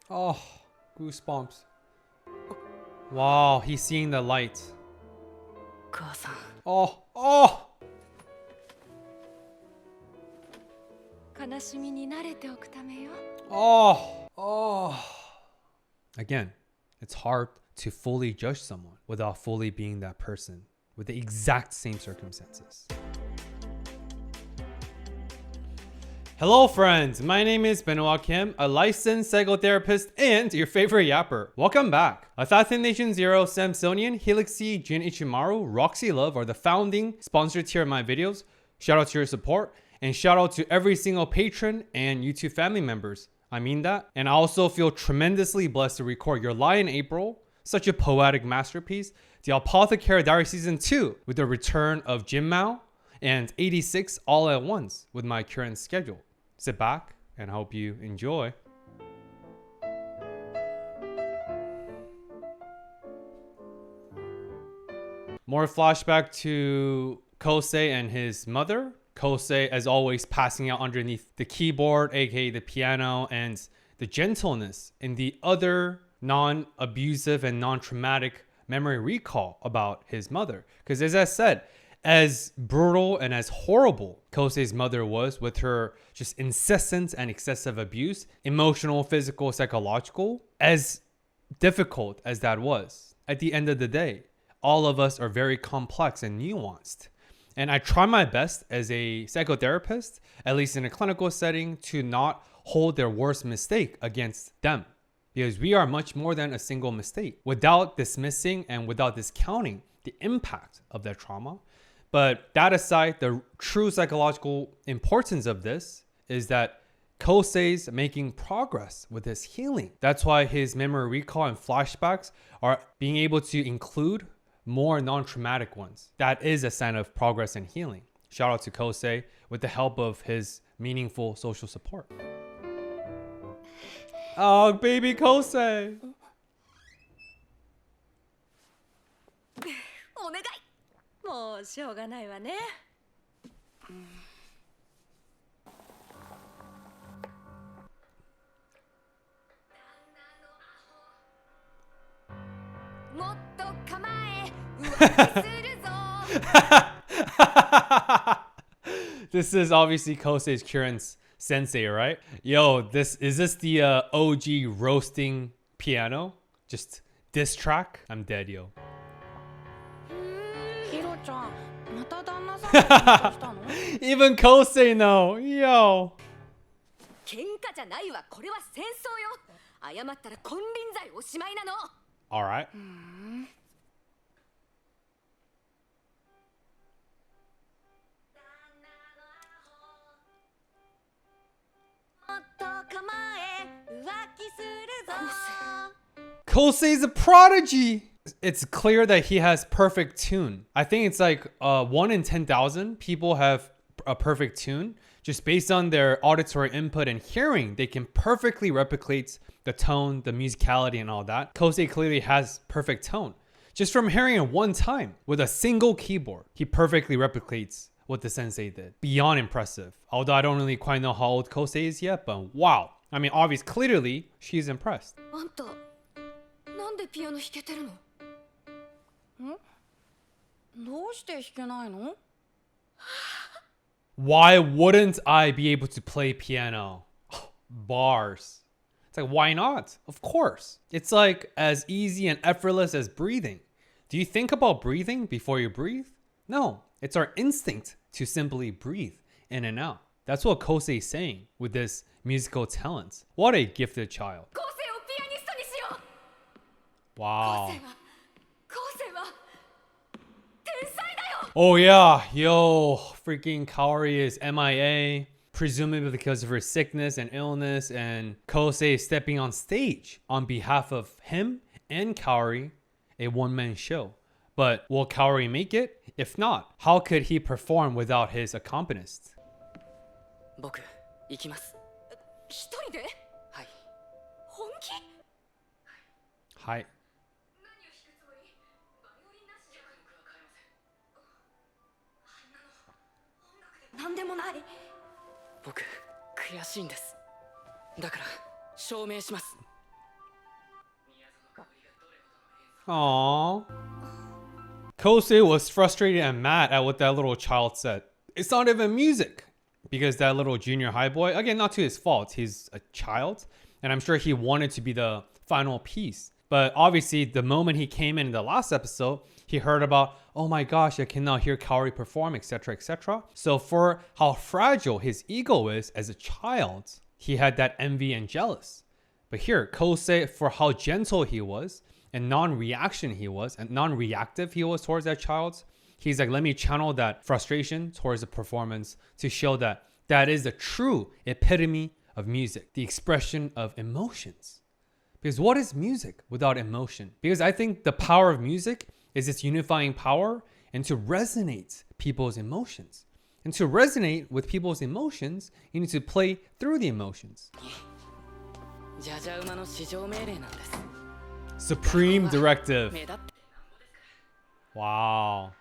Oh, goosebumps. Wow, he's seeing the light. 母さん Oh, oh! 悲しみに慣れておくためよ Oh, oh. Again, it's hard to fully judge someone without fully being that person with the exact same circumstances. Hello friends, my name is Benoit Kim, a licensed psychotherapist and your favorite yapper. Welcome back. Assassination Zero, Samsonian, Helixi, Jin Ichimaru, Roxy Love are the founding sponsors here of my videos. Shout out to your support and shout out to every single patron and YouTube family members. I mean that. And I also feel tremendously blessed to record Your Lie in April, such a poetic masterpiece, The Apothecary Diary Season 2 with the return of Jin Mao, and 86 all at once with my current schedule. Sit back and hope you enjoy. More flashback to Kosei and his mother. Kosei, as always, passing out underneath the keyboard, aka the piano, and the gentleness in the other non-abusive and non-traumatic memory recall about his mother. Because as I said, as brutal and as horrible Kosei's mother was with her just incessant and excessive abuse, emotional, physical, psychological, as difficult as that was, at the end of the day, all of us are very complex and nuanced. And I try my best as a psychotherapist, at least in a clinical setting, to not hold their worst mistake against them. Because we are much more than a single mistake, without dismissing and without discounting the impact of that trauma. But that aside, the true psychological importance of this is that Kosei's making progress with his healing. That's why his memory recall and flashbacks are being able to include more non-traumatic ones. That is a sign of progress and healing. Shout out to Kosei with the help of his meaningful social support. Oh, baby Kosei. お願いもうしょうがないわねもっと構え浮気するぞ This is obviously Kosei's current sensei, right? Yo, is this the OG roasting piano? Just diss track? I'm dead, yo. ヒロちゃんまた旦那さんと喧嘩したの Even Kosei no, yo. 喧嘩じゃないわこれは戦争よ謝ったら金輪際おしまいなの All right. もっと構え浮気するぞ Kosei's a prodigy. It's clear that he has perfect tune. I think it's like 1 in 10,000 people have a perfect tune. Just based on their auditory input and hearing, they can perfectly replicate the tone, the musicality, and all that. Kosei clearly has perfect tone. Just from hearing it one time with a single keyboard, he perfectly replicates what the sensei did. Beyond impressive. Although I don't really quite know how old Kosei is yet, but wow. I mean, obviously, clearly, she's impressed. あんたなんでピアノ弾けてるのどうして弾けないの Why wouldn't I be able to play piano? Bars. It's like, why not? Of course. It's like as easy and effortless as breathing. Do you think about breathing before you breathe? No, it's our instinct to simply breathe in and out. That's what Kosei is saying with this musical talent. What a gifted child. 構成をピアニストにしよう Wow. 構成は天才だよ Oh yeah, yo, freaking Kaori is MIA, presumably because of her sickness and illness, and Kosei is stepping on stage on behalf of him and Kaori, a one-man show. But will Kaori make it? If not, how could he perform without his accompanist? 僕行きます一人ではい本気 Hi. なんでもない僕悔しいんですだから証明します Aww. Kosei was frustrated and mad at what that little child said. It's not even music. Because that little junior high boy, again, not to his fault, he's a child. And I'm sure he wanted to be the final piece. But obviously, the moment he came in the last episode, he heard about, oh my gosh, I can now hear Kaori perform, etc., etc. So for how fragile his ego is as a child, he had that envy and jealous. But here, Kosei, for how gentle he was and non-reaction he was and non-reactive he was towards that child, he's like, let me channel that frustration towards the performance to show that that is the true epitome of music, the expression of emotions. Because what is music without emotion? Because I think the power of music is its unifying power and to resonate people's emotions. And to resonate with people's emotions, you need to play through the emotions. Supreme directive. Wow.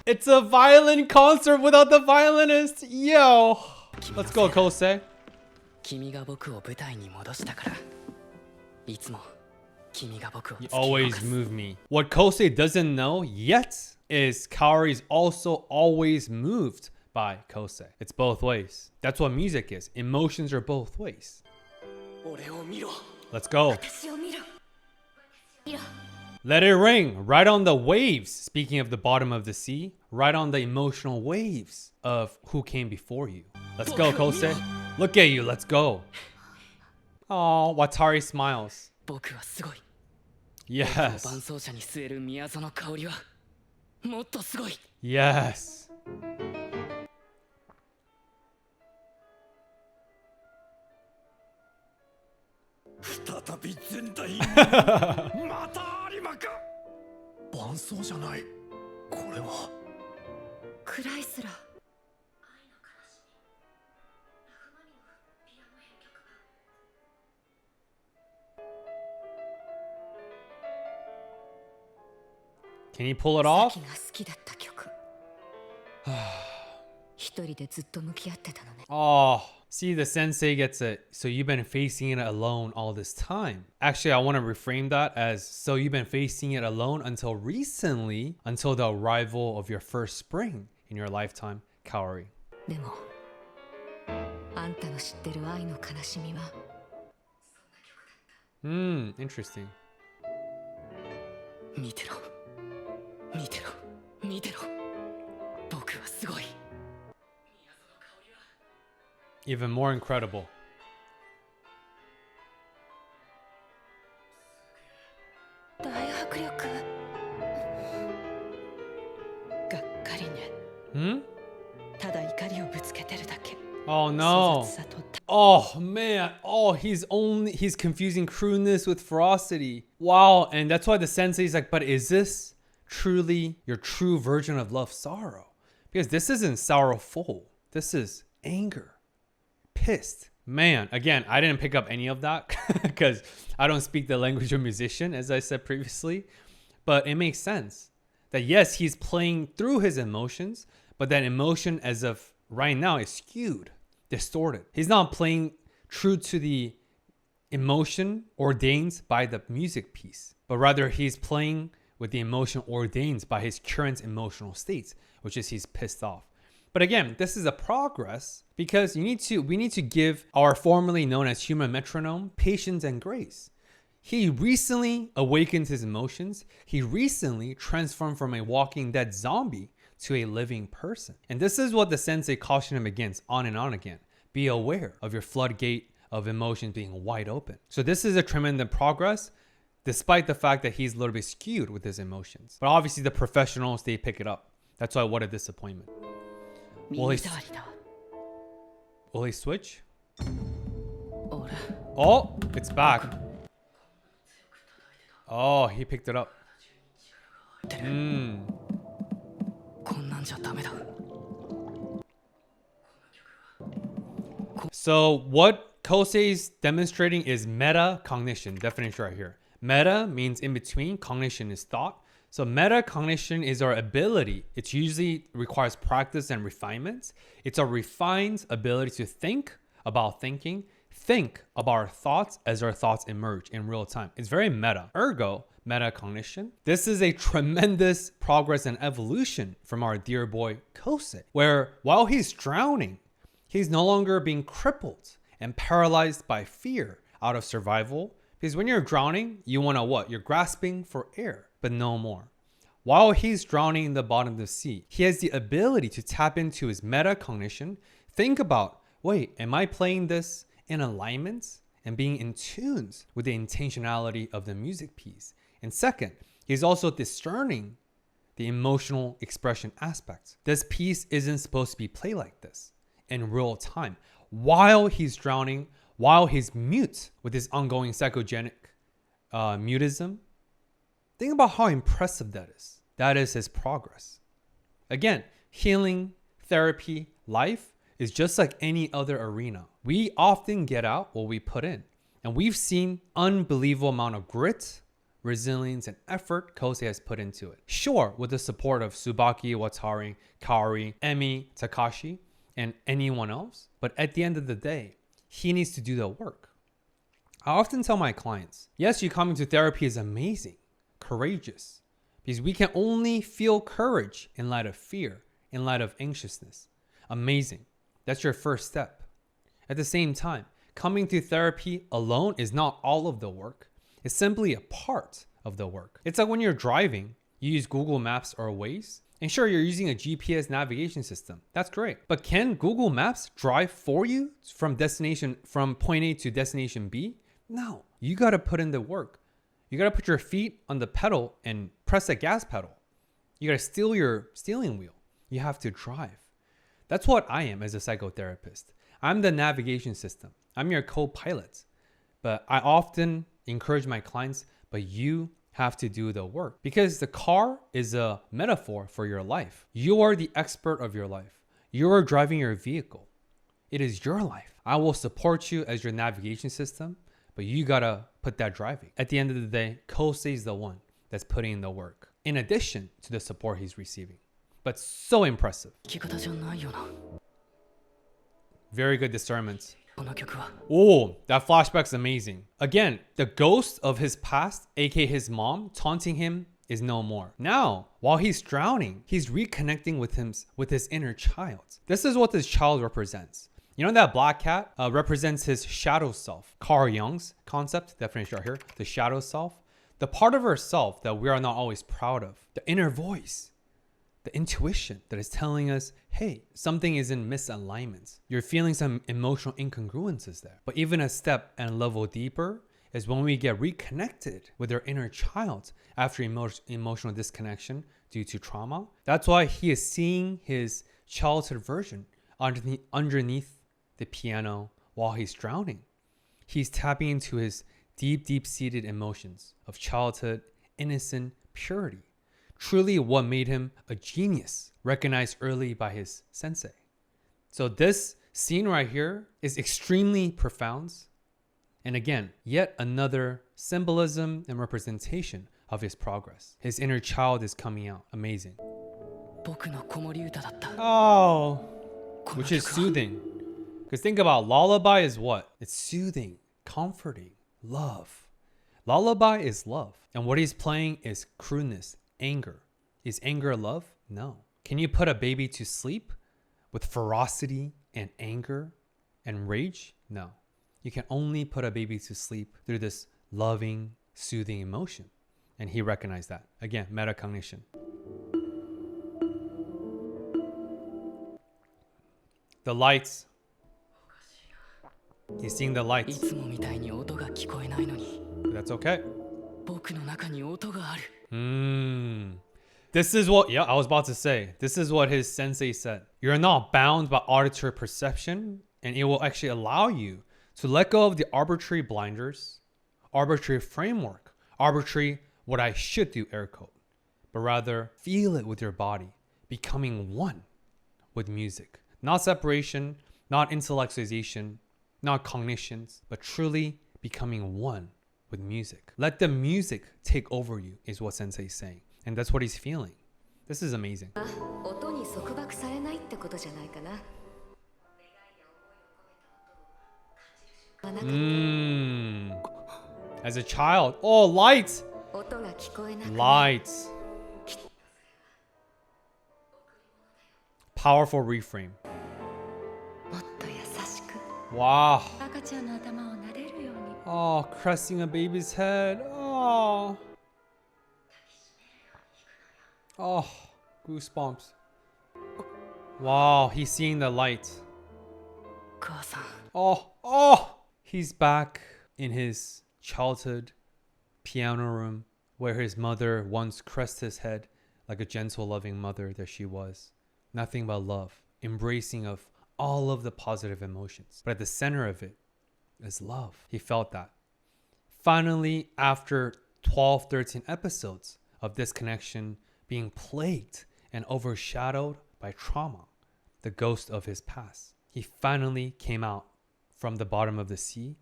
It's a violin concert without the violinist. Yo. Let's go, Kosei. You always move me. What Kosei doesn't know yet is Kaori is also always moved by Kosei. It's both ways. That's what music is. Emotions are both ways. Let's go. Let it ring right on the waves. Speaking of the bottom of the sea, right on the emotional waves of who came before you. Let's go, Kosei. Look at you. Let's go. Oh, Watari smiles. Yes. Yes. Can you pull it off? Oh, see, the sensei gets it. So you've been facing it alone all this time. Actually, I want to reframe that as, so you've been facing it alone until recently, until the arrival of your first spring in your lifetime, Kaori. Interesting. Even more incredible. Oh no. Oh man. Oh, he's confusing crudeness with ferocity. Wow. And that's why the sensei's like, but is this truly your true version of love sorrow? Because this isn't sorrowful. This is anger. Pissed. Man, again, I didn't pick up any of that because I don't speak the language of musician, as I said previously. But it makes sense that yes, he's playing through his emotions, but that emotion as of right now is skewed, distorted. He's not playing true to the emotion ordained by the music piece, but rather he's playing with the emotion ordained by his current emotional states, which is he's pissed off. But again, this is a progress because we need to give our formerly known as human metronome patience and grace. He recently awakened his emotions. He recently transformed from a walking dead zombie to a living person. And this is what the sensei cautioned him against on and on again. Be aware of your floodgate of emotions being wide open. So this is a tremendous progress, despite the fact that he's a little bit skewed with his emotions. But obviously the professionals, they pick it up. That's why what a disappointment. Will he switch? Oh, it's back. Oh, he picked it up. So what Kosei's demonstrating is metacognition. Definition right here. Meta means in between. Cognition is thought. So metacognition is our ability. It usually requires practice and refinement. It's a refined ability to think about thinking, think about our thoughts as our thoughts emerge in real time. It's very meta. Ergo, metacognition. This is a tremendous progress and evolution from our dear boy Kosei, where while he's drowning, he's no longer being crippled and paralyzed by fear out of survival. Because when you're drowning, you want to what? You're grasping for air, but no more. While he's drowning in the bottom of the sea, he has the ability to tap into his metacognition, think about, wait, am I playing this in alignment and being in tune with the intentionality of the music piece? And second, he's also discerning the emotional expression aspects. This piece isn't supposed to be played like this in real time. While he's drowning, while he's mute with his ongoing psychogenic mutism, think about how impressive that is. That is his progress. Again, healing, therapy, life is just like any other arena. We often get out what we put in. And we've seen unbelievable amount of grit, resilience, and effort Kosei has put into it. Sure, with the support of Tsubaki, Watari, Kaori, Emi, Takashi, and anyone else. But at the end of the day, he needs to do the work. I often tell my clients, yes, you coming to therapy is amazing, courageous, because we can only feel courage in light of fear, in light of anxiousness. Amazing. That's your first step. At the same time, coming to therapy alone is not all of the work. It's simply a part of the work. It's like when you're driving, you use Google Maps or Waze, and sure, you're using a GPS navigation system. That's great. But can Google Maps drive for you from point A to destination B? No, you got to put in the work. You got to put your feet on the pedal and press the gas pedal. You got to steal your steering wheel. You have to drive. That's what I am as a psychotherapist. I'm the navigation system. I'm your co-pilot. But I often encourage my clients, but you have to do the work, because the car is a metaphor for your life. You are the expert of your life. You are driving your vehicle. It is your life. I will support you as your navigation system, but you gotta put that driving. At the end of the day, Kosei is the one that's putting in the work, in addition to the support he's receiving. But so impressive. Very good discernment. Oh, that flashback's amazing. Again, the ghost of his past, aka his mom, taunting him is no more. Now, while he's drowning, he's reconnecting with his inner child. This is what this child represents. You know that black cat represents his shadow self. Carl Jung's concept, definition right here, the shadow self. The part of ourself that we are not always proud of. The inner voice. The intuition that is telling us, hey, something is in misalignment. You're feeling some emotional incongruences there. But even a step and level deeper is when we get reconnected with our inner child after emotional disconnection due to trauma. That's why he is seeing his childhood version underneath the piano while he's drowning. He's tapping into his deep-seated emotions of childhood, innocent purity. Truly what made him a genius, recognized early by his sensei. So this scene right here is extremely profound. And again, yet another symbolism and representation of his progress. His inner child is coming out. Amazing. Oh, which is soothing. Because think about lullaby is what? It's soothing, comforting, love. Lullaby is love. And what he's playing is crudeness. Anger. Is anger love? No. Can you put a baby to sleep with ferocity and anger and rage? No. You can only put a baby to sleep through this loving, soothing emotion. And he recognized that. Again, metacognition. The lights. He's seeing the lights. That's okay. This is what, I was about to say. This is what his sensei said. You're not bound by auditory perception, and it will actually allow you to let go of the arbitrary blinders, arbitrary framework, arbitrary what I should do, air quote, but rather feel it with your body, becoming one with music. Not separation, not intellectualization, not cognitions, but truly becoming one with music. Let the music take over you is what sensei is saying. And that's what he's feeling. This is amazing. As a child. Oh, light! 音が聞こえなくなる Light. Powerful reframe. もっと優しく Wow. 赤ちゃんの頭を撫でるように Oh, caressing a baby's head. Oh. Oh, goosebumps. Wow, he's seeing the light. 母さん Oh. He's back in his childhood piano room where his mother once caressed his head like a gentle, loving mother that she was. Nothing but love, embracing of all of the positive emotions. But at the center of it is love. He felt that. Finally, after 12, 13 episodes of this connection being plagued and overshadowed by trauma, the ghost of his past, he finally came out from the bottom of the sea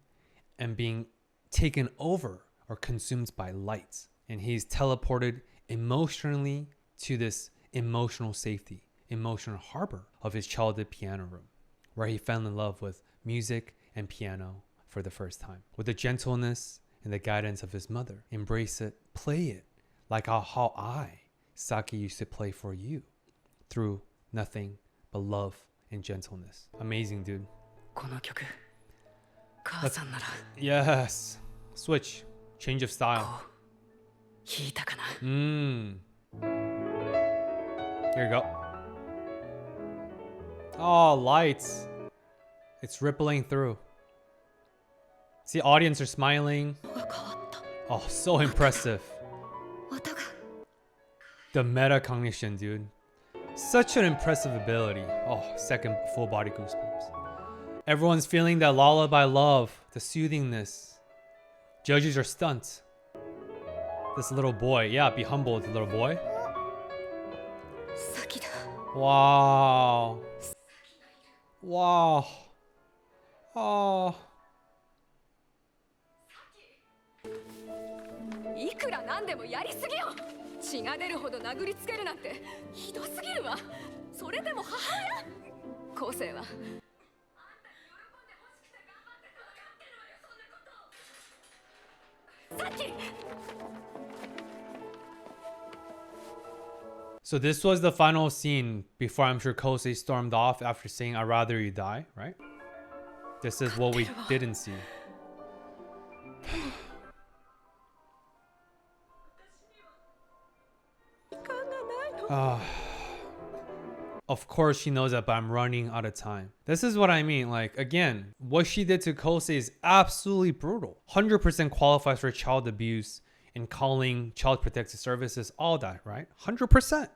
and being taken over or consumed by light. And he's teleported emotionally to this emotional safety, emotional harbor of his childhood piano room, where he fell in love with music and piano for the first time. With the gentleness and the guidance of his mother, embrace it, play it, like how I, Saki, used to play for you, through nothing but love and gentleness. Amazing, dude. この曲母さんなら Yes. Switch. Change of style. 弾いたかな Here you go. Oh, lights. It's rippling through. See, audience are smiling. 音が変わった Oh, so impressive. 音が The metacognition, dude. Such an impressive ability. Oh, second full body goosebumps. Everyone's feeling that lullaby love, the soothingness. Judges are stunned. This little boy, yeah, be humbled, little boy. 先だ Wow. Wow. Oh. いくらなんでもやりすぎよ血が出るほど殴りつけるなんてひどすぎるわそれでも母親後世は So this was the final scene before I'm sure Kosei stormed off after saying, I'd rather you die, right? This is what we didn't see. Of course she knows that, but I'm running out of time. This is what I mean. Like, again, what she did to Kosei is absolutely brutal. 100% qualifies for child abuse and calling child protective services, all that, right? 100%.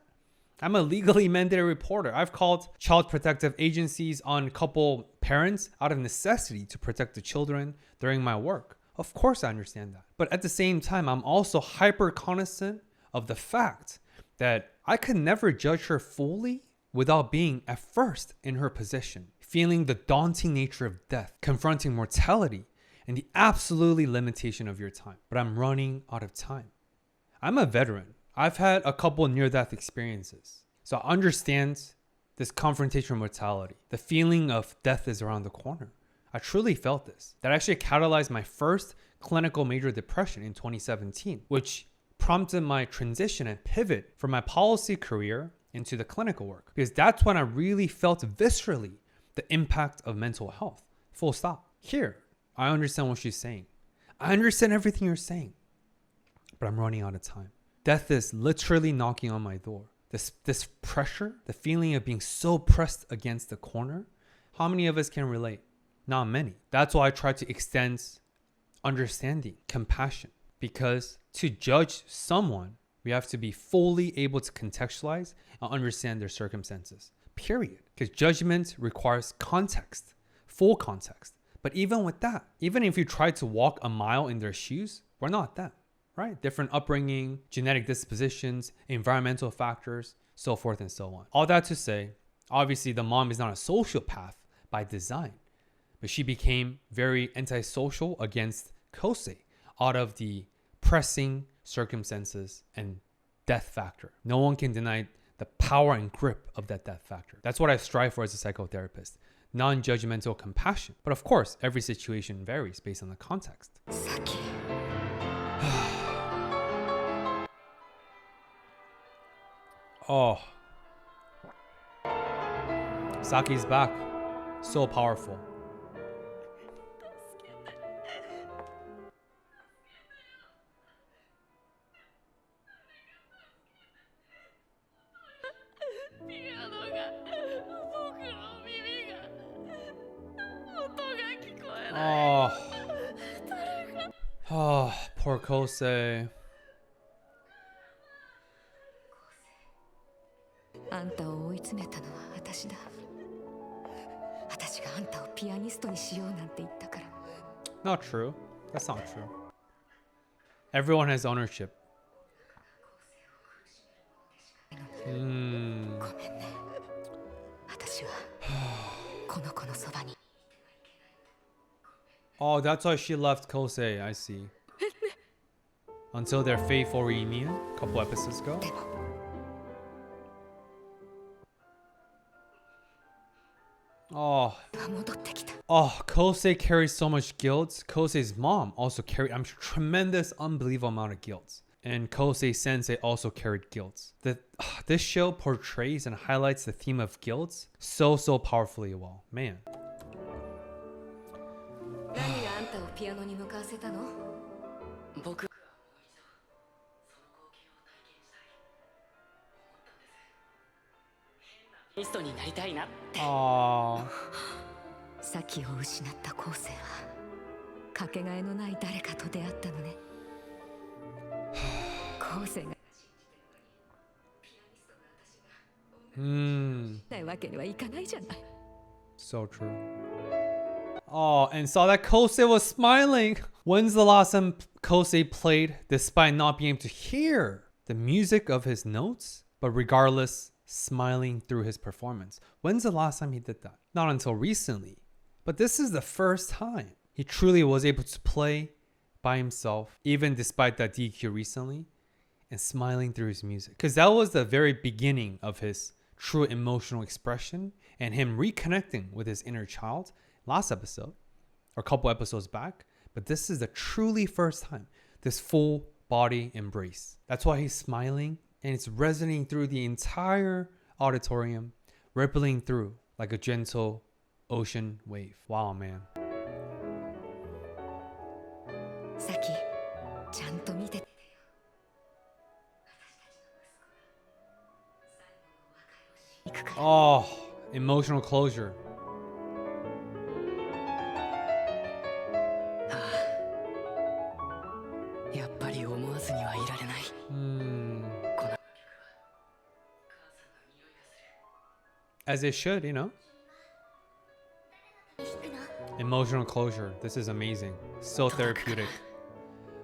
I'm a legally mandated reporter. I've called child protective agencies on couple parents out of necessity to protect the children during my work. Of course I understand that. But at the same time, I'm also hyper cognizant of the fact that I could never judge her fully without being at first in her position, feeling the daunting nature of death, confronting mortality, and the absolutely limitation of your time. But I'm running out of time. I'm a veteran. I've had a couple near-death experiences. So I understand this confrontation with mortality. The feeling of death is around the corner. I truly felt this. That actually catalyzed my first clinical major depression in 2017, which prompted my transition and pivot from my policy career into the clinical work. Because that's when I really felt viscerally the impact of mental health. Full stop. Here, I understand what she's saying. I understand everything you're saying. But I'm running out of time. Death is literally knocking on my door. This pressure, the feeling of being so pressed against the corner, how many of us can relate? Not many. That's why I try to extend understanding, compassion. Because to judge someone, we have to be fully able to contextualize and understand their circumstances. Period. Because judgment requires context, full context. But even with that, even if you try to walk a mile in their shoes, we're not them, right? Different upbringing, genetic dispositions, environmental factors, so forth and so on. All that to say, obviously the mom is not a sociopath by design, but she became very antisocial against Kosei out of the pressing circumstances and death factor. No one can deny the power and grip of that death factor. That's what I strive for as a psychotherapist. non-judgmental compassion. But of course, every situation varies based on the context. さき Oh. Saki's back. So powerful. Oh. Oh, poor Kosei. あんたを追い詰めたのは私だ。私があんたをピアニストにしようなんて言ったから。 Not true. That's not true. Everyone has ownership. ごめんね。私はこの子のそばに。 Oh, that's why she left Kosei. I see. Until their fateful reunion a couple episodes ago. でも Oh, 戻ってきた。 oh, Kosei carries so much guilt. Kosei's mom also carried a tremendous, unbelievable amount of guilt. And Kosei Sensei also carried guilt. This show portrays and highlights the theme of guilt so powerfully well. Man. 何があんたをピアノに向かわせたの？僕 Aww. サキを失った後世はかけがえのない誰かと出会ったのね。後世がないわけにはいかないじゃない。 So true. Oh, and saw that Kosei was smiling. When's the last time Kosei played despite not being able to hear the music of his notes, but regardless, smiling through his performance? When's the last time he did that? Not until recently. But this is the first time he truly was able to play by himself, even despite that DQ recently, and smiling through his music. Because that was the very beginning of his true emotional expression and him reconnecting with his inner child last episode, or a couple episodes back. But this is the truly first time, this full body embrace. That's why he's smiling, and it's resonating through the entire auditorium, rippling through like a gentle ocean wave. Wow, man. サキ、ちゃんと見てて。 Oh, emotional closure. やっぱり思わずにはいられない。 As it should, you know. Emotional closure. This is amazing. So therapeutic.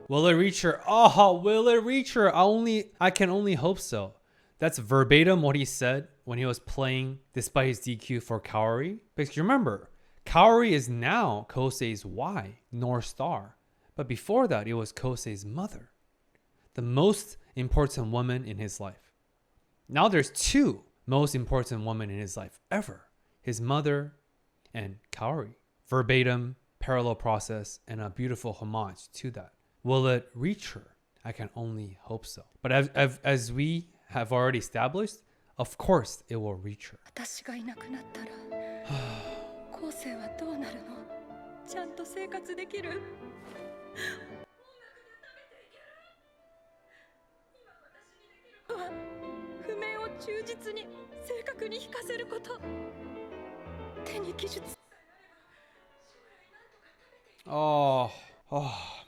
Will it reach her? Oh, will it reach her? I can only hope so. That's verbatim what he said when he was playing despite his DQ for Kaori. Because remember, Kaori is now Kosei's Y, North Star. But before that, it was Kosei's mother. The most important woman in his life. Now there's two most important women in his life ever. His mother and Kaori. Verbatim, parallel process, and a beautiful homage to that. Will it reach her? I can only hope so. But as we have already established, of course it will reach her. 私がいなくなったら、後世はどうなるの？ちゃんと生活できる？今私にできることは、譜面を忠実に正確に弾かせること。手に技術。 Oh,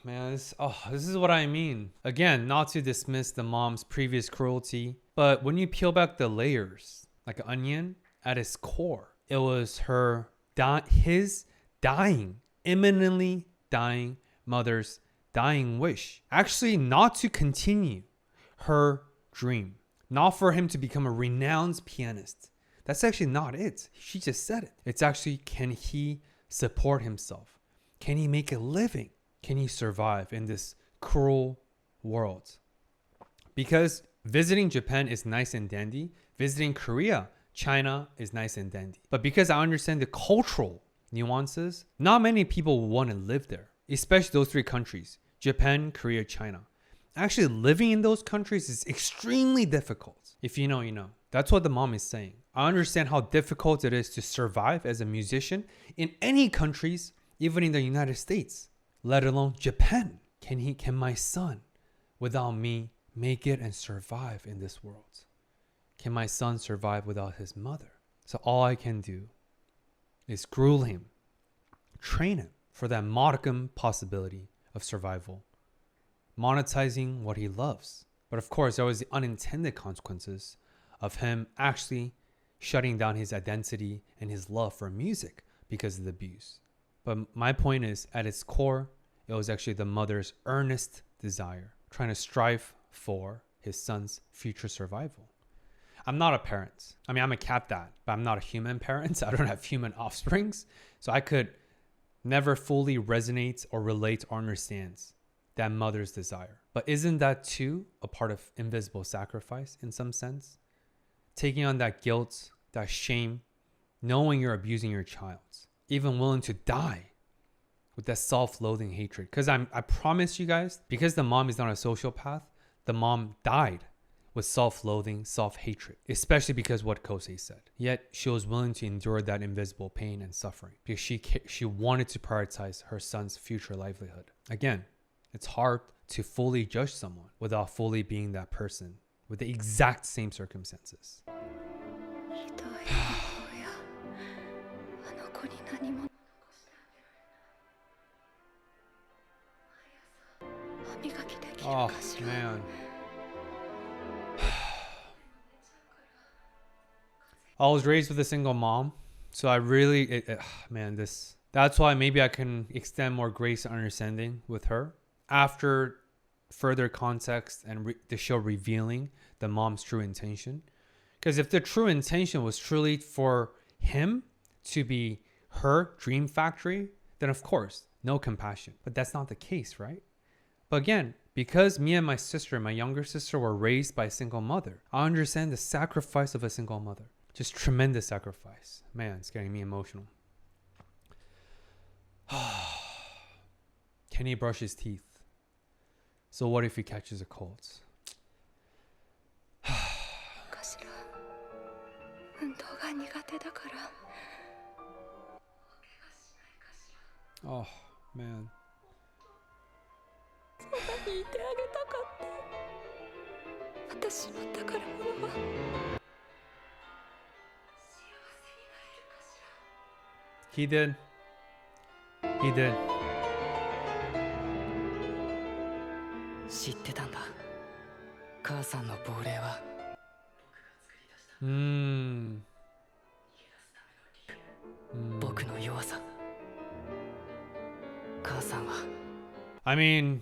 man, this is what I mean. Again, not to dismiss the mom's previous cruelty, but when you peel back the layers, like an onion, at its core, it was his dying, imminently dying mother's dying wish. Actually, not to continue her dream, not for him to become a renowned pianist. That's actually not it. She just said it. It's actually, can he support himself? Can he make a living? Can he survive in this cruel world? Because visiting Japan is nice and dandy. Visiting Korea China is nice and dandy. But because I understand the cultural nuances, not many people want to live there, especially those three countries, Japan, Korea, China. Actually, living in those countries is extremely difficult. If you know, you know. That's what the mom is saying. I understand how difficult it is to survive as a musician in any countries, even in the United States, let alone Japan. Can my son, without me, make it and survive in this world? Can my son survive without his mother? So all I can do is gruel him, train him for that modicum possibility of survival, monetizing what he loves. But of course, there was the unintended consequences of him actually shutting down his identity and his love for music because of the abuse. But my point is, at its core, it was actually the mother's earnest desire, trying to strive for his son's future survival. I'm not a parent. I mean, I'm a cat dad, but I'm not a human parent. I don't have human offsprings. So I could never fully resonate or relate or understand that mother's desire. But isn't that too a part of invisible sacrifice in some sense? Taking on that guilt, that shame, knowing you're abusing your child, even willing to die with that self-loathing hatred. Because I promise you guys, because the mom is not a sociopath, the mom died with self-loathing, self-hatred, especially because what Kosei said. Yet she was willing to endure that invisible pain and suffering because she wanted to prioritize her son's future livelihood. Again, it's hard to fully judge someone without fully being that person with the exact same circumstances. Oh, man. I was raised with a single mom, so I really, that's why maybe I can extend more grace and understanding with her after further context and the show revealing the mom's true intention. Because if the true intention was truly for him to be her dream factory, then of course, no compassion. But that's not the case, right? But again, because me and my sister, my younger sister, were raised by a single mother, I understand the sacrifice of a single mother. Just tremendous sacrifice. Man, it's getting me emotional. Can he brush his teeth? So what if he catches a cold? Oh, man. He did. He did. 知ってたんだ。母さんの亡霊は。僕の弱さ。母さんは。I mean,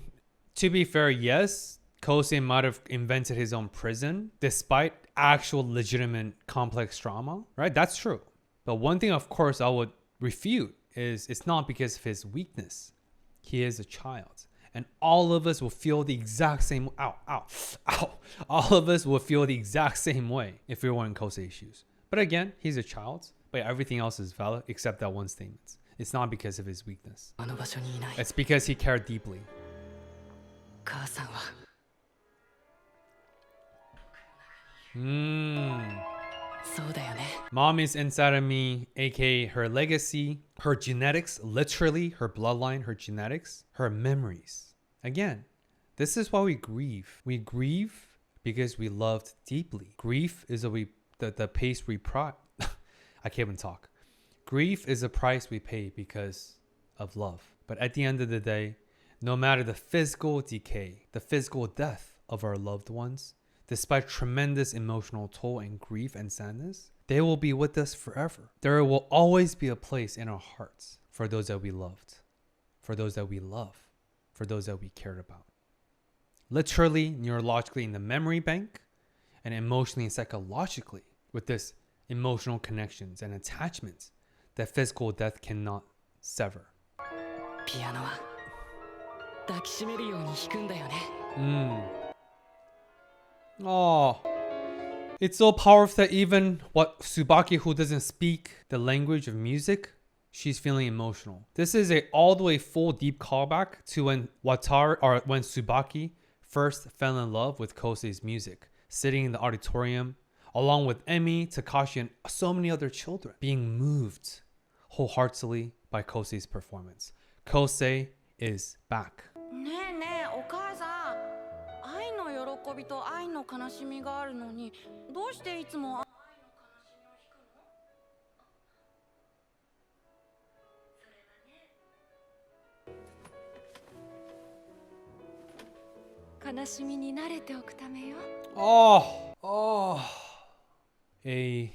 to be fair, yes, Kosei might have invented his own prison despite actual legitimate complex trauma, right? That's true. But one thing, of course, I would refute is it's not because of his weakness. He is a child. And all of us will feel the exact same, all of us will feel the exact same way if we were in Kosei's shoes. But again, he's a child, but everything else is valid except that one statement. It's not because of his weakness. It's because he cared deeply. Mom is inside of me, aka her legacy, her genetics, literally her bloodline, her genetics, her memories. Again, this is why we grieve. We grieve because we loved deeply. Grief is the pace we I can't even talk. Grief is a price we pay because of love. But at the end of the day, no matter the physical decay, the physical death of our loved ones, despite tremendous emotional toll and grief and sadness, they will be with us forever. There will always be a place in our hearts for those that we loved, for those that we love, for those that we cared about. Literally, neurologically in the memory bank, and emotionally and psychologically with this emotional connections and attachments that physical death cannot sever. Oh, It's so powerful that even what Tsubaki, who doesn't speak the language of music, she's feeling emotional. This is a all the way full deep callback to when when Tsubaki first fell in love with Kosei's music, sitting in the auditorium along with Emi, Takashi, and so many other children, being moved wholeheartedly by Kosei's performance. Kosei is back. ねえねえお母さん愛の喜びと愛の悲しみがあるのにどうしていつも愛の悲しみを弾くの悲しみに慣れておくためよ。 A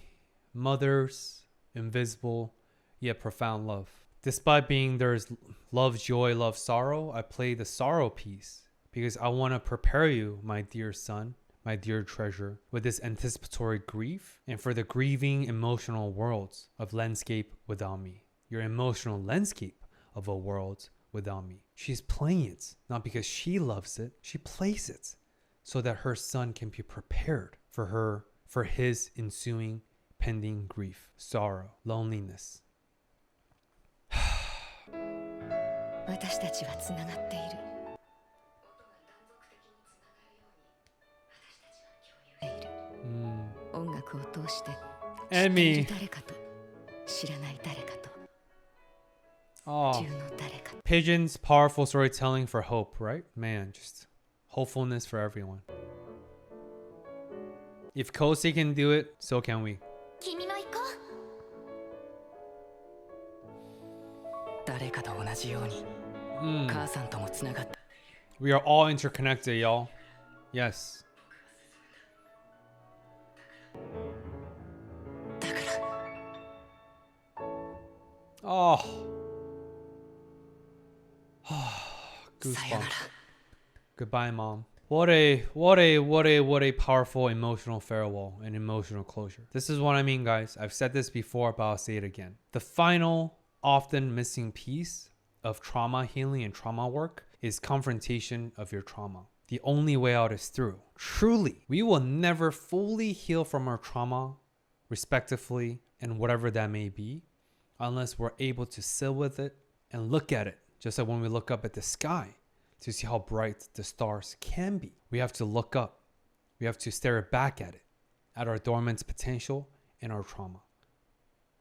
mother's invisible yet profound love. Despite being there's love, joy, love, sorrow, I play the sorrow piece because I want to prepare you, my dear son, my dear treasure, with this anticipatory grief and for the grieving emotional worlds of landscape without me. Your emotional landscape of a world without me. She's playing it, not because she loves it, she plays it so that her son can be prepared for his ensuing pending grief, sorrow, loneliness. 私たちはつながっている。音楽を通して知っている誰かと知らない誰かと Pigeon's powerful storytelling for hope, right? Man, just hopefulness for everyone. If Kosei can do it, so can we. 君も行こう誰かと同じように母さんともつながった We are all interconnected, y'all. Yes. だから Oh. さよな Goosebumps. ら Goodbye, mom. What a powerful emotional farewell and emotional closure. This is what I mean, guys. I've said this before, but I'll say it again. The final, often missing piece of trauma healing and trauma work is confrontation of your trauma. The only way out is through. Truly, we will never fully heal from our trauma, respectively, and whatever that may be, unless we're able to sit with it and look at it, just like when we look up at the sky to see how bright the stars can be. We have to look up. We have to stare back at it, at our dormant potential and our trauma.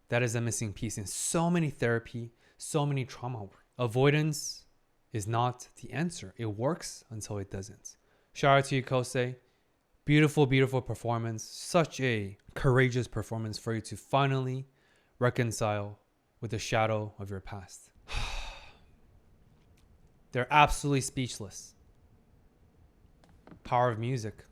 That is a missing piece in so many therapy, so many trauma work. Avoidance is not the answer. It works until it doesn't. Shout out to you, Kosei. Beautiful, beautiful performance. Such a courageous performance for you to finally reconcile with the shadow of your past. They're absolutely speechless. Power of music.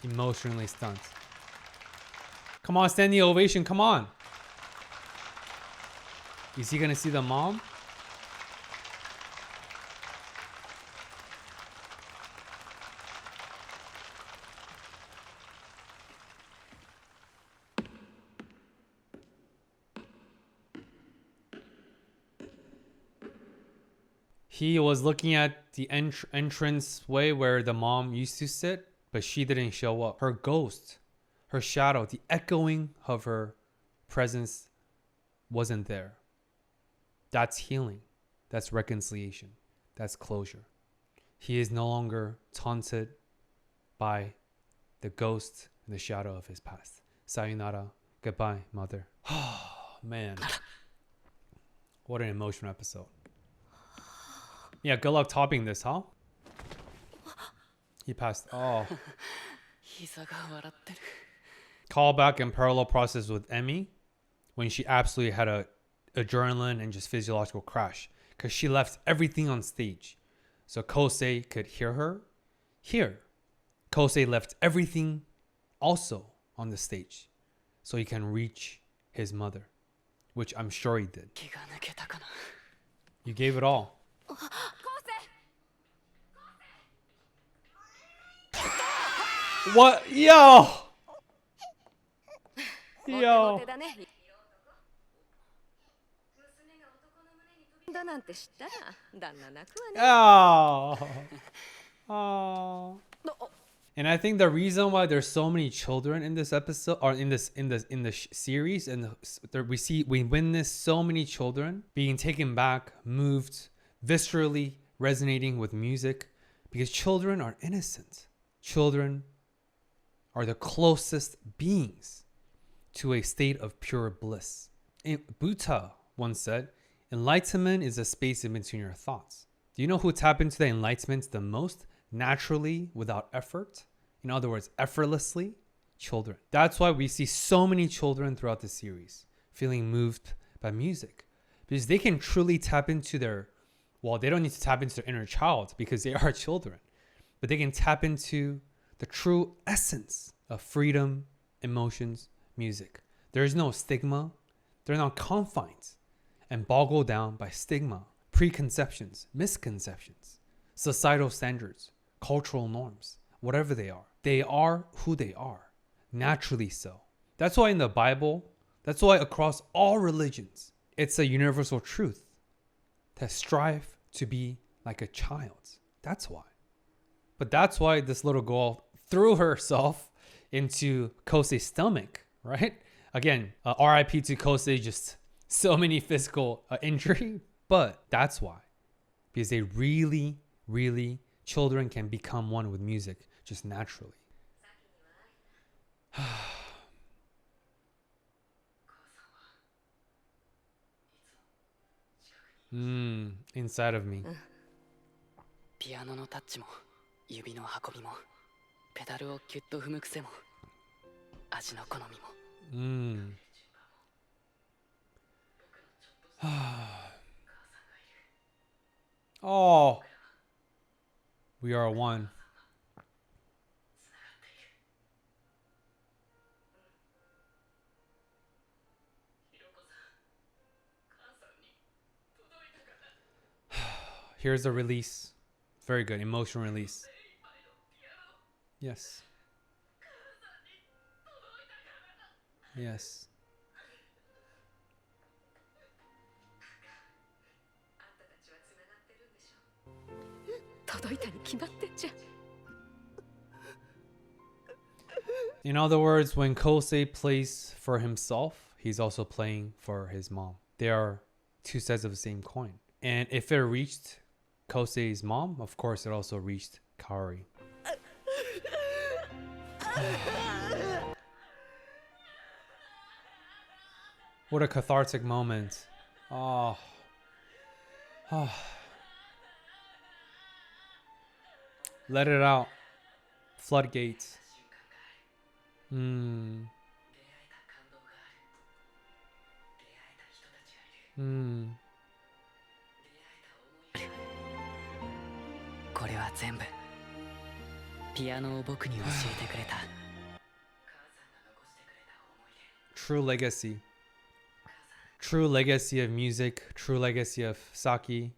Emotionally stunned. Come on, standing ovation. Come on. Is he gonna see the mom? He was looking at the entrance way where the mom used to sit, but she didn't show up. Her ghost, her shadow, the echoing of her presence wasn't there. That's healing. That's reconciliation. That's closure. He is no longer taunted by the ghost and the shadow of his past. Sayonara. Goodbye, mother. Oh, man. What an emotional episode. Yeah, good luck topping this, huh? He passed. Oh. 膝が笑ってる Callback and parallel process with Emi when she absolutely had a adrenaline and just physiological crash because she left everything on stage. So Kosei could hear her. Here, Kosei left everything also on the stage so he can reach his mother, which I'm sure he did. 気が抜けたかな You gave it all. What? Yo! Yo. たなんて知ったら旦那泣くわね。 Oh. Oh. And I think the reason why there's so many children in this episode or in the series, and we witness so many children being taken back, moved, viscerally resonating with music, because children are innocent. Children are the closest beings to a state of pure bliss. Buddha once said, enlightenment is a space in between your thoughts. Do you know who tap into the enlightenment the most? Naturally, without effort. In other words, effortlessly, children. That's why we see so many children throughout the series feeling moved by music, because they can truly tap into their, well, they don't need to tap into their inner child because they are children, but they can tap into the true essence of freedom, emotions, music. There is no stigma. They're not confined and boggled down by stigma, preconceptions, misconceptions, societal standards, cultural norms, whatever they are. They are who they are, naturally so. That's why in the Bible, that's why across all religions, it's a universal truth to strive to be like a child. That's why. But that's why this little girl threw herself into Kosei's stomach, right? Again, RIP to Kosei, just so many physical injury. But that's why. Because they really, children can become one with music just naturally. Inside of me. ピアノのタッチも指の運びもペダルをキュッと踏む癖も味の好みも Oh, we are one. Here's the release. Very good. Emotional release. Yes. Yes. 届いたに決まってんじゃん。 In other words, when Kosei plays for himself, he's also playing for his mom. They are two sides of the same coin. And if it reached Kosei's mom, of course, it also reached Kaori. What a cathartic moment. Oh. Let it out. Floodgates. Mm. これは全部ピアノを僕に教えてくれた True legacy. True legacy of music, true legacy of Saki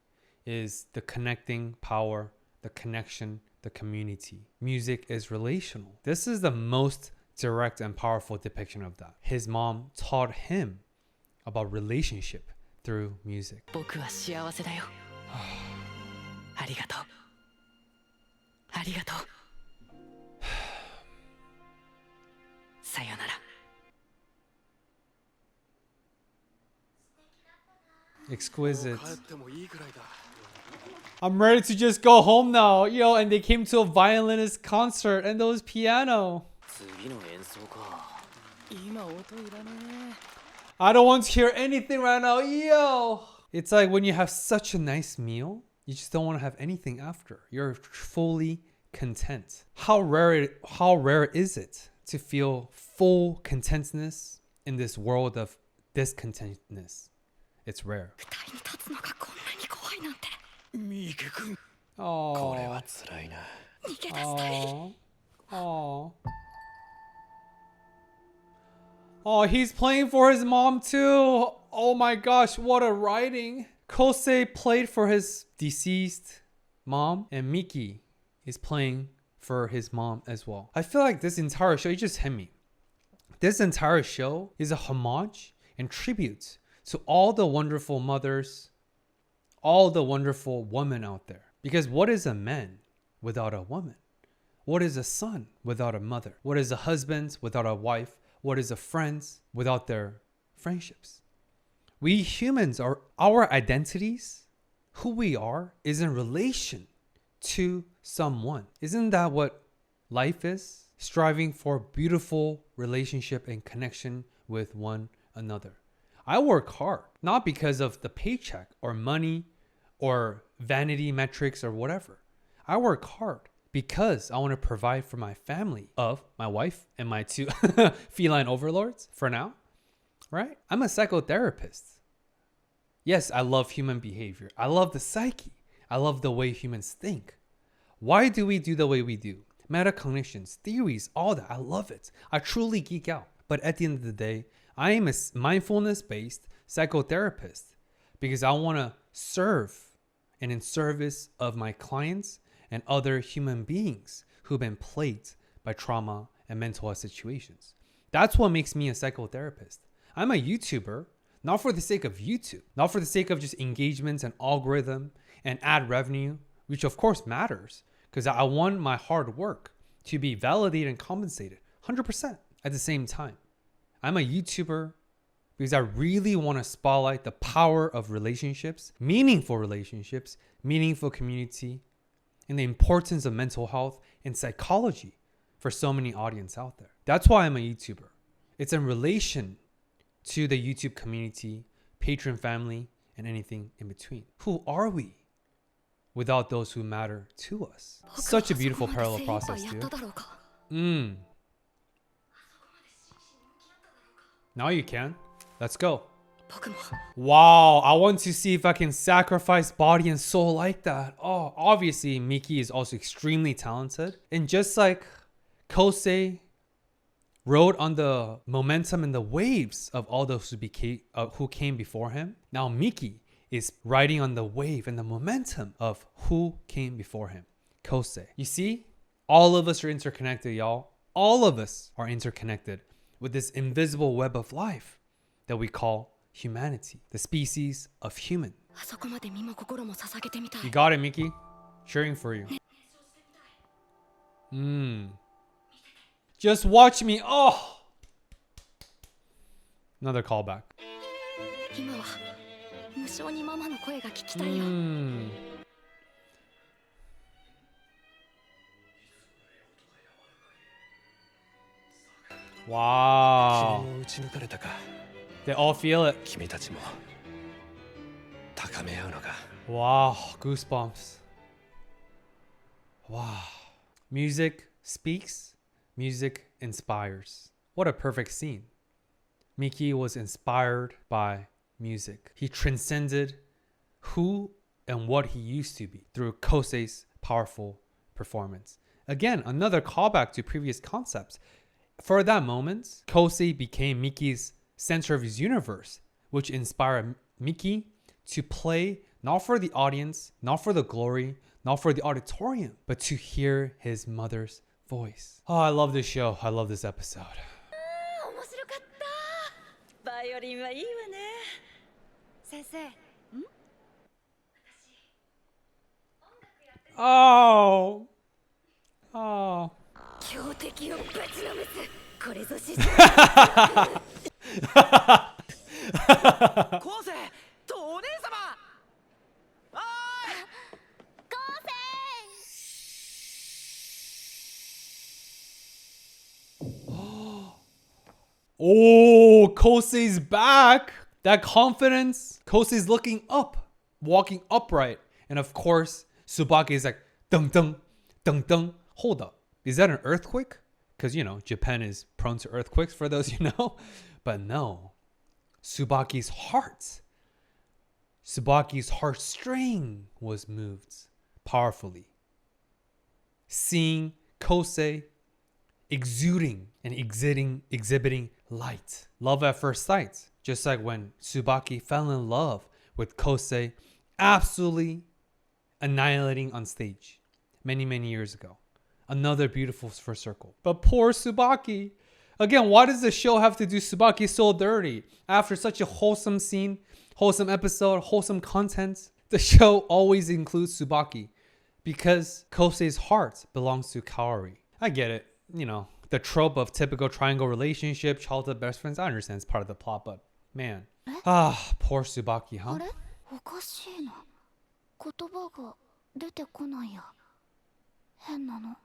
is the connecting power, the connection, the community. Music is relational. This is the most direct and powerful depiction of that. His mom taught him about relationship through music. 僕は幸せだよありがとうありがとうさよなら Exquisite. I'm ready to just go home now. Yo, and they came to a violinist concert and there was piano. I don't want to hear anything right now. Yo. It's like when you have such a nice meal, you just don't want to have anything after. You're fully content. How rare is it to feel full contentness in this world of discontentness? It's rare. 二人に立つのがこんなに怖いなんて。三池君 Oh. これは辛いな。逃げ出したい。 Oh. Oh, he's playing for his mom too. Oh my gosh, what a writing. Kosei played for his deceased mom, and Miki is playing for his mom as well. I feel like this entire show, it just hit me. This entire show is a homage and tribute to all the wonderful mothers, all the wonderful women out there. Because what is a man without a woman? What is a son without a mother? What is a husband without a wife? What is a friends without their friendships? We humans are, our identities, who we are, is in relation to someone. Isn't that what life is? Striving for beautiful relationship and connection with one another. I work hard, not because of the paycheck or money or vanity metrics or whatever. I work hard because I want to provide for my family of my wife and my two feline overlords for now, right? I'm a psychotherapist. Yes, I love human behavior. I love the psyche. I love the way humans think. Why do we do the way we do? Metacognitions, theories, all that. I love it. I truly geek out. But at the end of the day, I am a mindfulness-based psychotherapist because I want to serve and in service of my clients and other human beings who've been plagued by trauma and mental health situations. That's what makes me a psychotherapist. I'm a YouTuber, not for the sake of YouTube, not for the sake of just engagements and algorithm and ad revenue, which of course matters because I want my hard work to be validated and compensated 100% at the same time. I'm a YouTuber because I really want to spotlight the power of relationships, meaningful community, and the importance of mental health and psychology for so many audience out there. That's why I'm a YouTuber. It's in relation to the YouTube community, patron family, and anything in between. Who are we without those who matter to us? Such a beautiful parallel process, dude. Now you can. Let's go. Wow, I want to see if I can sacrifice body and soul like that. Oh, obviously Miki is also extremely talented. And just like Kosei rode on the momentum and the waves of all those who came before him, now Miki is riding on the wave and the momentum of who came before him, Kosei. You see, all of us are interconnected, y'all. All of us are interconnected with this invisible web of life that we call humanity, the species of human. You got it, Miki. Cheering for you. Just watch me. Oh, another callback. Wow. They all feel it. Wow, goosebumps. Wow. Music speaks, music inspires. What a perfect scene. Miki was inspired by music. He transcended who and what he used to be through Kosei's powerful performance. Again, another callback to previous concepts. For that moment, Kosei became Miki's center of his universe, which inspired Miki to play not for the audience, not for the glory, not for the auditorium, but to hear his mother's voice. Oh, I love this show. I love this episode. Oh. Oh. 強敵をぶちのめす。これぞ史上。昴生とお姉様。おーい。昴生。 Oh, Kosei's back. That confidence. Kosei's looking up, walking upright. And of course, Tsubaki is like, dung, dung, dung, dung. Hold up. Is that an earthquake? Because, you know, Japan is prone to earthquakes for those you know. But no. Tsubaki's heartstring was moved powerfully. Seeing Kosei exuding and exhibiting light. Love at first sight. Just like when Tsubaki fell in love with Kosei, absolutely annihilating on stage many, many years ago. Another beautiful first circle. But poor Tsubaki. Again, why does the show have to do Tsubaki so dirty? After such a wholesome scene, wholesome episode, wholesome content. The show always includes Tsubaki because Kosei's heart belongs to Kaori. I get it. You know, the trope of typical triangle relationship, childhood best friends, I understand it's part of the plot, but man. Poor Tsubaki, あ huh? れおかしいな。言葉が出てこないや。変なの。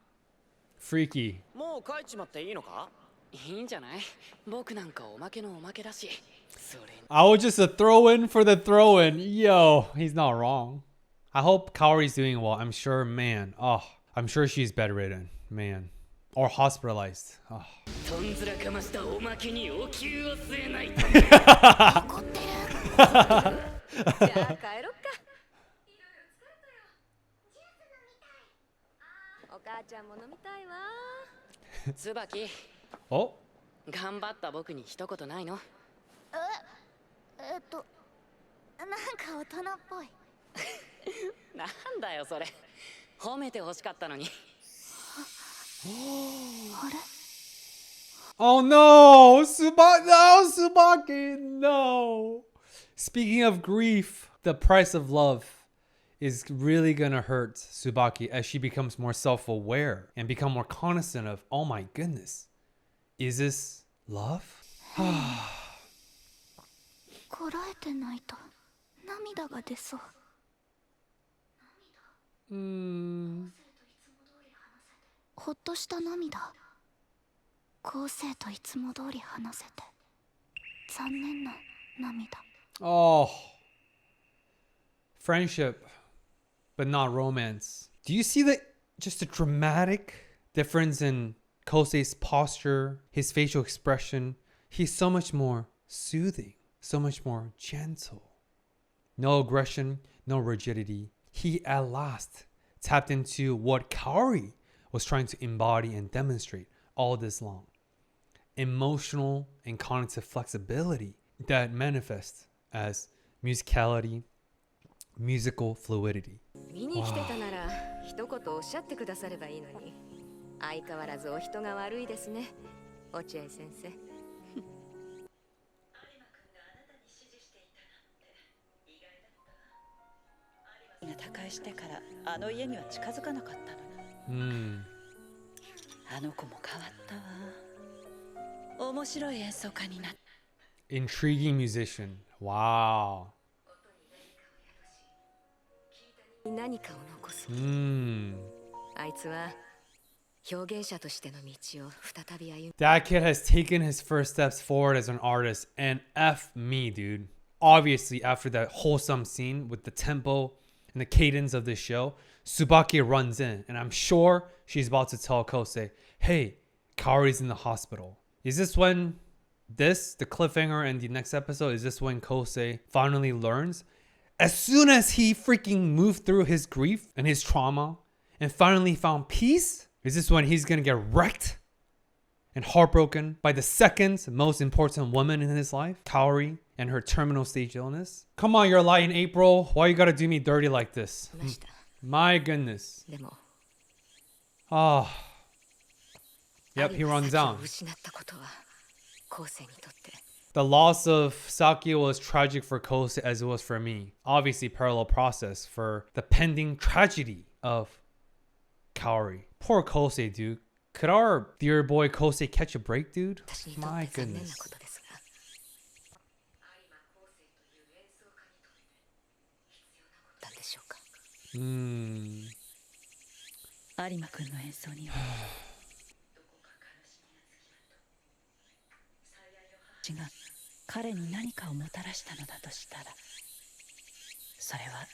Freaky. もう帰っちまっていいのか？いいんじゃない？僕なんかおまけのおまけだし。それに I was just a throw-in for the throw-in. Yo, he's not wrong. I hope Kaori's doing well. I'm sure, man. Oh, I'm sure she's bedridden, man. Or hospitalized. Oh. とんずらかましたおまけにお灸を据えないと。怒ってる。じゃあ帰ろっか。お母ちゃんも飲みたいわ。椿、 Oh, 頑張った僕に一言ないの？なんか大人っぽい。なんだよそれ。褒めて欲しかったのに。あれ oh no, Tsubaki, no. Speaking of grief, the price of love is really gonna hurt Tsubaki as she becomes more self-aware and become more cognizant of, oh my goodness, is this love? こらえてないと涙が出そう。 ほっとした涙。後世といつも通り話せて。残念な涙。 Oh, friendship, but not romance. Do you see just a dramatic difference in Kosei's posture, his facial expression? He's so much more soothing, so much more gentle. No aggression, no rigidity. He at last tapped into what Kaori was trying to embody and demonstrate all this long. Emotional and cognitive flexibility that manifests as musicality, musical fluidity. 見に来てたなら一言おっしゃってくださればいいのに。相変わらずお人が悪いですね、落合先生。が他界してからあの家には近づかなかったのに。あの子も変わったわ。面白い演奏家になった。 Intriguing musician. Wow. 何かを残す。あいつは表現者としての道を再び歩む。 That kid has taken his first steps forward as an artist, and F me, dude. Obviously, after that wholesome scene with the tempo and the cadence of this show, Tsubaki runs in, and I'm sure she's about to tell Kosei, hey, Kaori's in the hospital. Is this when the cliffhanger in the next episode, is this when Kosei finally learns? As soon as he freaking moved through his grief and his trauma and finally found peace, is this when he's gonna get wrecked and heartbroken by the second most important woman in his life, Kaori, and her terminal stage illness? Come on, you're lying, April. Why you gotta do me dirty like this? My goodness. でも、 Oh. Yep, he 有馬 runs 咲を down. 失ったことは後世にとって The loss of Saki was tragic for Kosei as it was for me. Obviously, parallel process for the pending tragedy of Kaori. Poor Kosei, dude. Could our dear boy Kosei catch a break, dude? 私にとっ My て残念な goodness. ことですが、だったんでしょうか。有馬くんの演奏には父が彼に何かをもたらしたのだとしたら、それは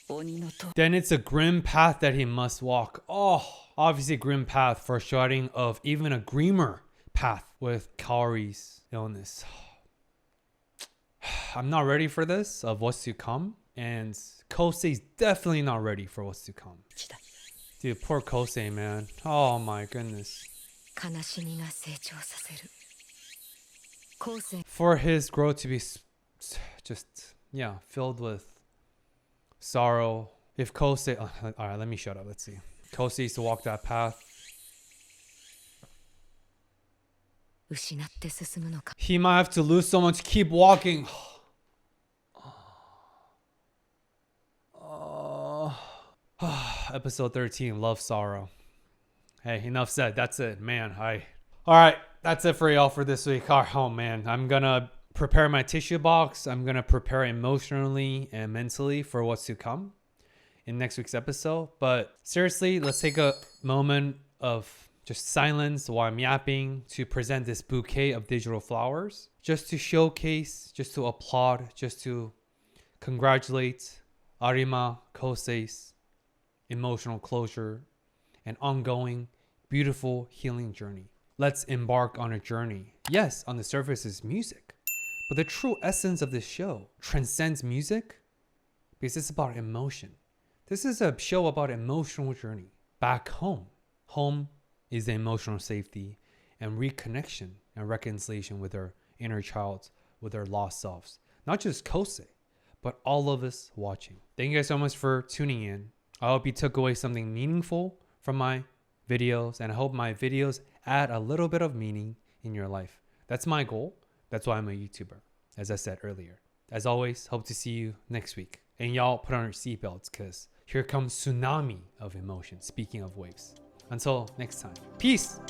鬼のと Then it's a grim path that he must walk. Oh, obviously a grim path, foreshadowing of even a grimmer path with Kaori's illness. I'm not ready for this, of what's to come. And Kosei's definitely not ready for what's to come. ちだ。 Dude, poor Kosei, man. Oh my goodness. 悲しみが成長させる。後世 For his growth to be just, yeah, filled with sorrow. If Kosei, all right, let me shut up. Let's see. Kosei used to walk that path. 失って進むのか。 He might have to lose someone to keep walking. episode 13, Love Sorrow. Hey, enough said. That's it, man. All right, that's it for y'all for this week. Oh man, I'm gonna prepare my tissue box. I'm gonna prepare emotionally and mentally for what's to come in next week's episode. But seriously, let's take a moment of just silence while I'm yapping to present this bouquet of digital flowers, just to showcase, just to applaud, just to congratulate Arima Kosei's emotional closure and ongoing beautiful healing journey. Let's embark on a journey. Yes, on the surface is music, but the true essence of this show transcends music because it's about emotion. This is a show about emotional journey back home. Home is the emotional safety and reconnection and reconciliation with our inner child, with our lost selves. Not just Kosei, but all of us watching. Thank you guys so much for tuning in. I hope you took away something meaningful from my videos, and I hope my videos add a little bit of meaning in your life. That's my goal. That's why I'm a YouTuber, as I said earlier. As always, hope to see you next week. And y'all put on your seatbelts because here comes tsunami of emotion, speaking of waves. Until next time, peace.